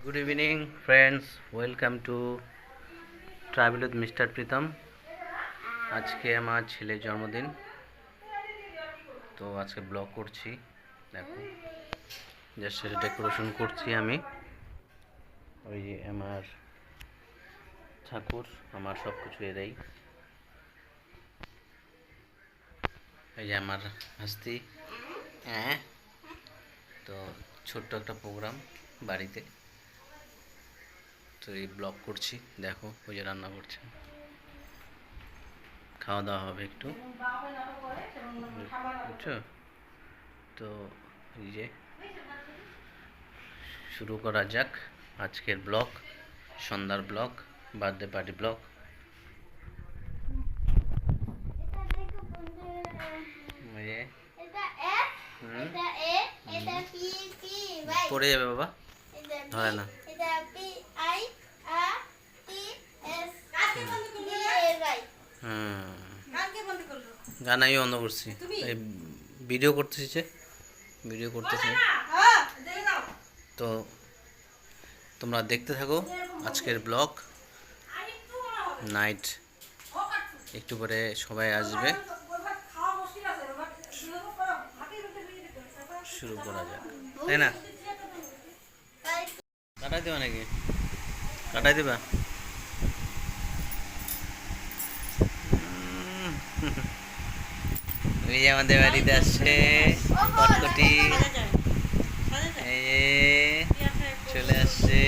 Good evening friends, welcome to travel with mister Pritam. आज के हमार छेले जन्मदिन तो आज के ब्लग करছি देखो जस्ट डेकोरेशन करছি আমি ওই যে আমার ঠাকুর আমার সব কিছু এরাই এই যে আমার হাস্তি হ্যাঁ তো ছোট্ট একটা প্রোগ্রাম বাড়িতে তো এই ব্লগ করছি দেখো ওই যে রান্না করছে খাওয়া দাওয়া হবে একটু বুঝছো তো এই যে শুরু করা যাক আজকের ব্লগ সন্ধ্যার ব্লগ বার্থডে পার্টি ব্লগ পড়ে যাবে বাবা ধরে না গান আমি বন্ধ করছি ভিডিও করতেছি তো তোমরা দেখতে থাকো আজকের ব্লগ নাইট একটু পরে সবাই আসবে শুরু করা যাক তাই না কাটাই দেবা নাকি কাটাই দেবা এই যে আমাদের বাড়িতে আসছে কটকটি চলে আসছে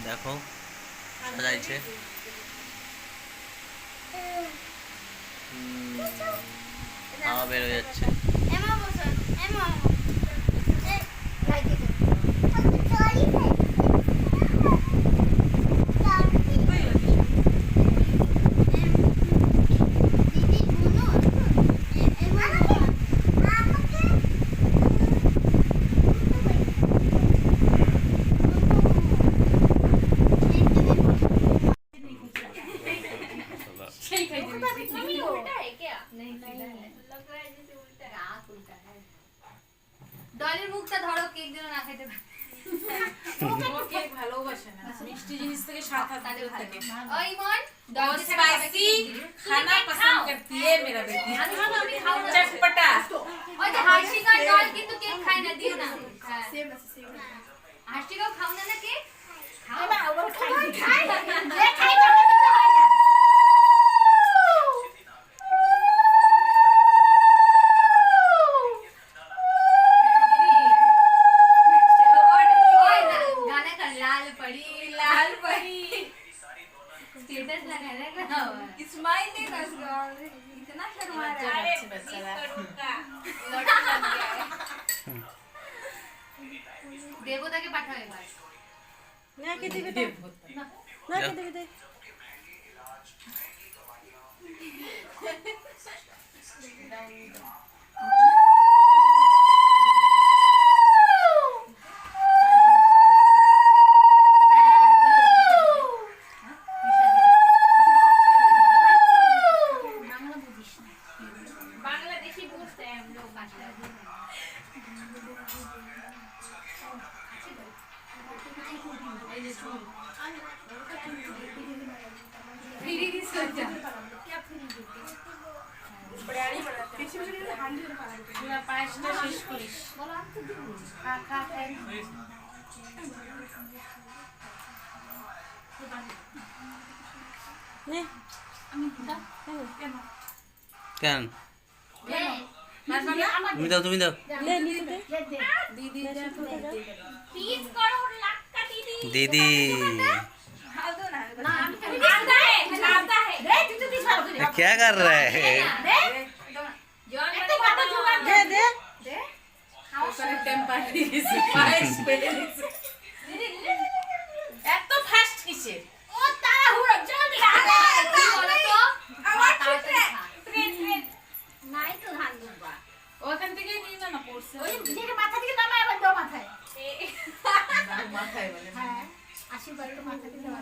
দেখো সাজাইছে হাওয়া বের হয়ে যাচ্ছে ডলের মুখটা ধরো কেক যেন না খেতে পারে ও কেক ভালোবাসে না মিষ্টি জিনিস থেকে স্বাদ থাকে ওই মন ডল স্পাইসি খানা পছন্দ करती है मेरा बेटी আমি খাও না চটপটা ওই যে হার্ষিকার ডল কিন্তু কেক খায় না দিও না সেম হার্ষিকাও খাও না না কেক খাও না ওর খাই যে খাই দেবতাকে পাঠাও এবার না কে দিবে না কে দিবে দে কেন তুমি দাও दीदी क्या कर रहा है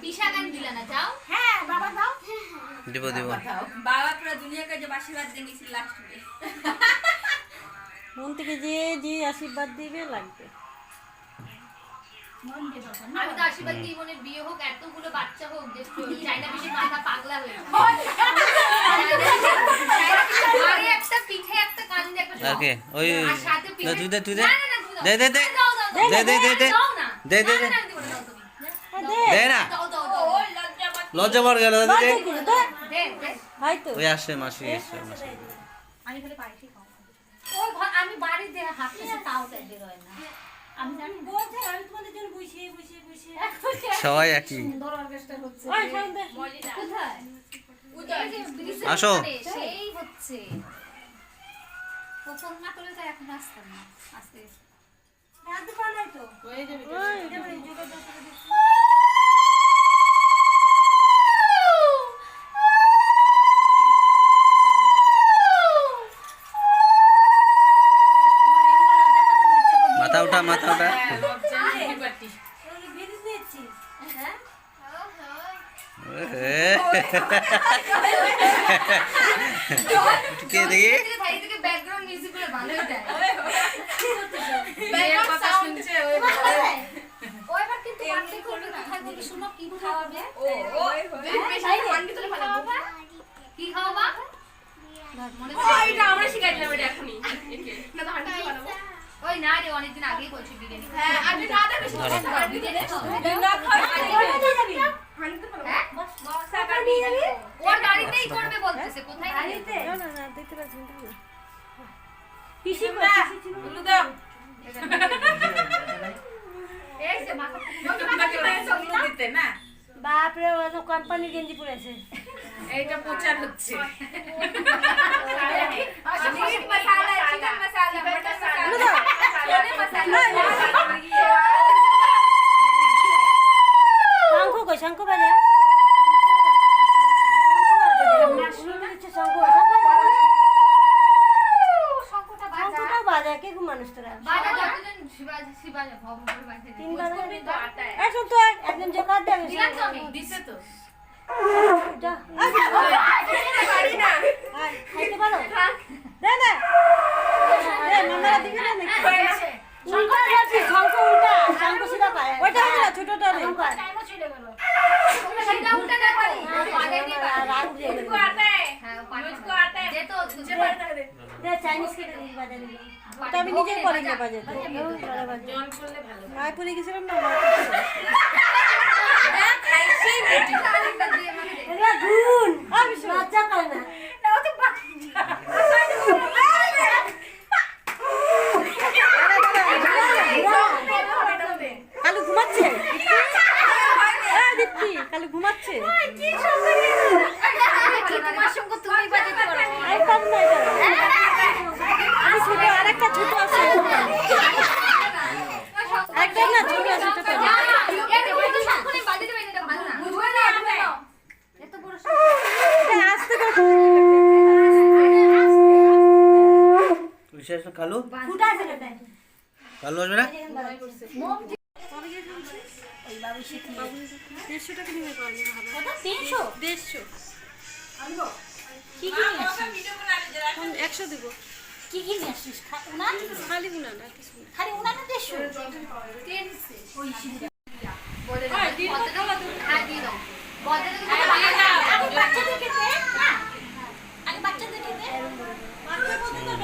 পিসা গান দিলা না যাও হ্যাঁ বাবা দাও देबो बाबा पूरा दुनिया का जब आशीर्वाद देंगे इसी लास्ट में থেকে যে যে আশীর্বাদ দিবে লাগবে। আমি তো আশীর্বাদ দিই মনে বিয়ে হোক এতগুলো বাচ্চা হোক যে চাইনা পিসির মাথা পাগলা হয়ে যায় আরে একটা পিঠে একটা কান্দে একটা ওকে ওই আর সাথে পিঠে তুই দে তুই দে না না না দে দে দে দে দে দে দে দাও না দে দে দে দে না দাও দাও দাও লজ্জা পড় গেল দে দে দে দে হয়তো ওই আসছে মাসি এসছে মাসি আমি খালি পাইছি খাও আমি বাড়ি দিয়ে হাঁটতেছি তাও বের হয় না আমি জানি বলছে আমি তোমাদের জন্য বসে বসে বসে সবাই একই সুন্দর অর্কেস্ট্রা হচ্ছে ওই সন্ধ্যে কোথায় এই যে ব্রিজের আসো। উপরে, সেই হচ্ছে ও ফোন না করলে তো এখন আসতাম না আজকে রাত পালাই তো হয়ে যাবে ওই এবারে যোগাযোগ করে দিচ্ছি। মাথা উঠা মাথা উঠা পার্টি ওই বিড়ি দিয়েছি হ্যাঁ কে দেখি থাই থেকে ব্যাকগ্রাউন্ড মিউজিক গুলো ভালো দেয় বিয়ের কথা শুনছে ওই ওইবার কিন্তু পার্টি করবে কোথায় থেকে শুনো কি খাওয়াবে কি খাওয়াবা মনে এটা আমরা শিখাই দিলাম এটা এখনই না তো হাঁটি বানাবো ওই না রে অনেকদিন আগেই বলছি বিরিয়ানি হ্যাঁ আজকে না দেবে বিরিয়ানি না খাই যাবি হাঁটি পারবো হ্যাঁ টাকা নিয়ে যাবি ওর গাড়িতেই করবে বলতেছে কোথায় বাড়িতে না না না দেখতে পাচ্ছি না পিসি বলু দাও এই যে মাথা দিতে না বাপ রে ও কোম্পানি গেঞ্জি পরেছে এইটা প্রচার হচ্ছে চিকেন মশলা চিকেন মশলা মটন মশলা শঙ্খ কই শঙ্খ বাজে শঙ্কটা বাজা শঙ্খটাও বাজে কে ঘুম মানুষ তোরা বাজা যতজন শিবাজা ভব করে বাজা তিন বাজে এখন তো একদম জোকার দেবে দিলাম তো আমি দিছে তো এটা পারি না খাইতে পারো দে না এ মামারা দিবি না নাকি উল্টা যাচ্ছি শঙ্খ উল্টা শঙ্খ সিধা পায় ওইটা না ছোটটা নেই সেটা উল্টা না পারি পারে দিয়ে পারে রাগ দিয়ে मुझको आता है হ্যাঁ পারে मुझको आता है দে তো मुझे पता है দে চাইনিজ কেটে দিবি বাজারে ওটা আমি নিজেই করে নিয়ে বাজারে জল করলে ভালো মায় পরে গেছিলাম না খাইছি আরেকটা দিয়ে আমাকে দে এটা গুণ আমি লজ্জা পাই না নাও তো কালু ঘুমাচ্ছে দীপ্তি কালু ঘুমাচ্ছে তোমার সঙ্গে তুমি বাজাতে পারো আমি পারবো না এটা আমি ছোট আরেকটা ছোট আছে একটা না ছোট আছে ছোট এটা বড় শঙ্করে বাজাতে পারি না এটা ভালো না বুঝবে না এত বড় এটা আস্তে করে বিশেষ কালু ফুটা আছে এটা কালু আসবে না 150 টাকা নিয়ে পারবে ভালো 300 150 কি কি নিয়ে আসিস? 100 দেব কি কি নিয়ে আসিস উনান খালি গুনা না কিছু না খালি উনান 150 ওই সিঁড়ি বলে দাও হ্যাঁ দিয়ে দাও বলে দাও আগে বাচ্চাদেরকে দে না আগে বাচ্চাদেরকে দে বাচ্চা কত তো